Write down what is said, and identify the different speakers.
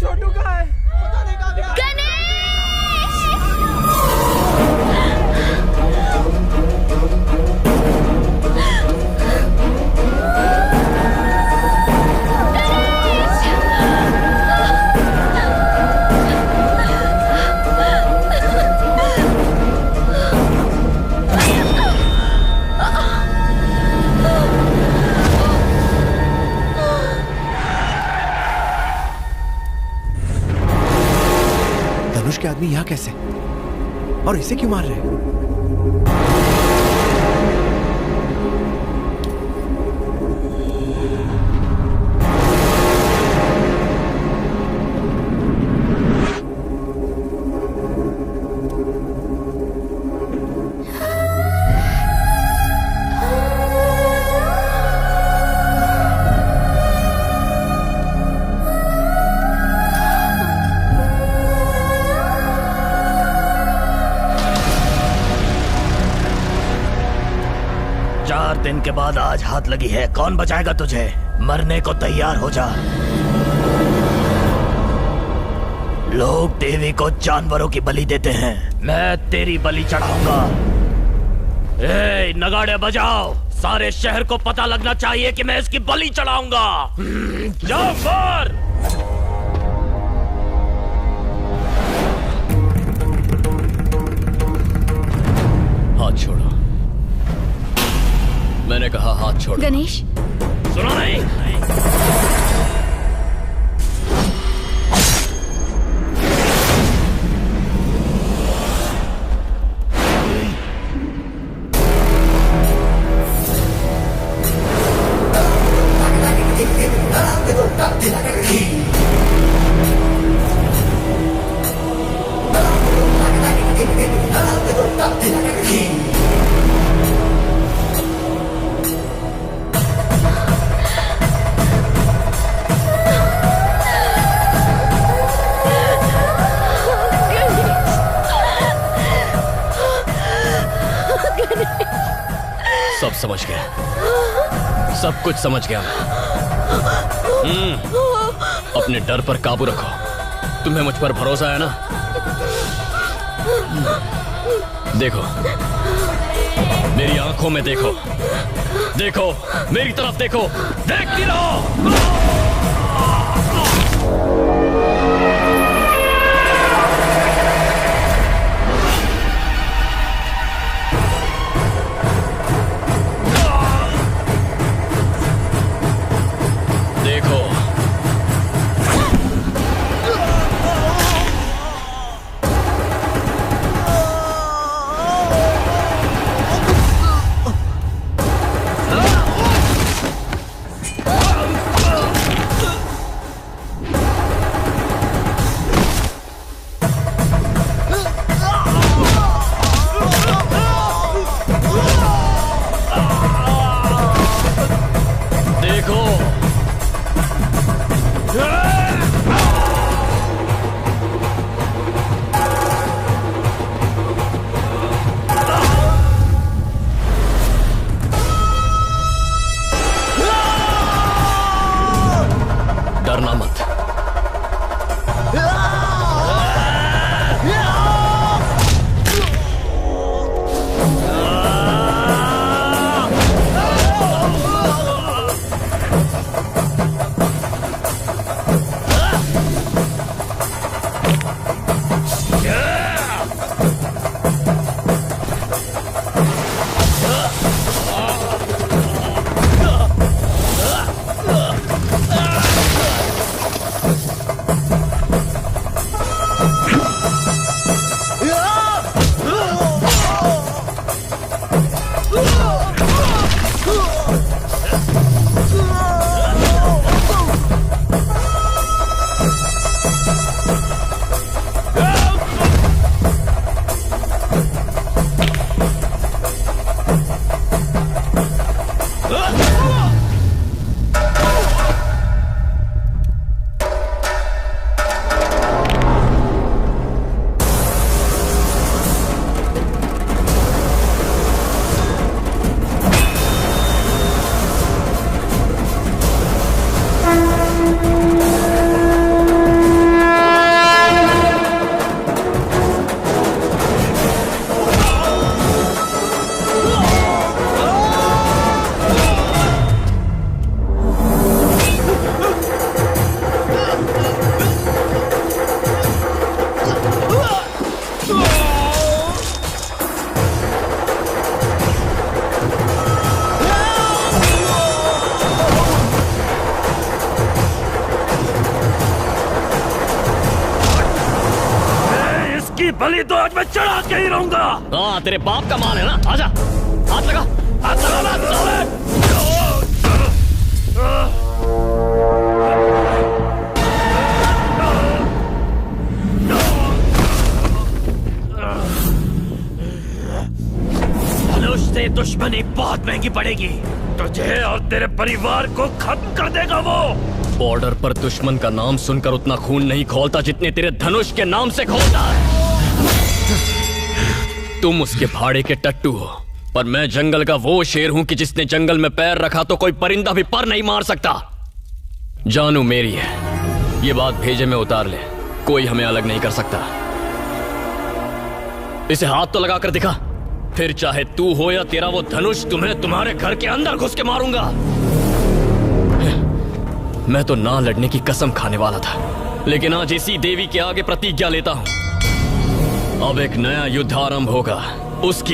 Speaker 1: छोटू कहाँ है? पता नहीं कहाँ गया।
Speaker 2: धनुष के आदमी यहाँ कैसे? और इसे क्यों मार रहे हैं?
Speaker 3: दिन के बाद आज हाथ लगी है, कौन बचाएगा तुझे? मरने को तैयार हो जा। लोग देवी को जानवरों की बलि देते हैं, मैं तेरी बलि चढ़ाऊंगा। ए, नगाड़े बजाओ, सारे शहर को पता लगना चाहिए कि मैं इसकी बलि चढ़ाऊंगा। जाओ मार।
Speaker 4: हाथ छोड़ो, मैंने कहा हाथ छोड़ो।
Speaker 5: गणेश,
Speaker 3: सुनो नहीं?
Speaker 4: सब समझ गया, सब कुछ समझ गया मैं। अपने डर पर काबू रखो। तुम्हें मुझ पर भरोसा है ना? देखो, मेरी आंखों में देखो, देखो मेरी तरफ देखो, देखती रहो।
Speaker 3: बलि तो आज मैं चढ़ा के ही रहूंगा।
Speaker 4: हाँ, तेरे बाप का माल है ना, आजा, हाथ लगा,
Speaker 3: हाथ लगा साले। धनुष से दुश्मनी बहुत महंगी पड़ेगी, तुझे और तेरे परिवार को खत्म कर देगा वो।
Speaker 4: बॉर्डर पर दुश्मन का नाम सुनकर उतना खून नहीं खौलता जितने तेरे धनुष के नाम से खौलता है। तुम उसके भाड़े के टट्टू हो, पर मैं जंगल का वो शेर हूं कि जिसने जंगल में पैर रखा तो कोई परिंदा भी पर नहीं मार सकता। जानू मेरी है, ये बात भेजे में उतार ले, कोई हमें अलग नहीं कर सकता। इसे हाथ तो लगा कर दिखा, फिर चाहे तू हो या तेरा वो धनुष, तुम्हें तुम्हारे घर के अंदर घुस के मारूंगा। मैं तो ना लड़ने की कसम खाने वाला था, लेकिन आज इसी देवी के आगे प्रतिज्ञा लेता हूं, अब एक नया युद्ध आरंभ होगा, उसकी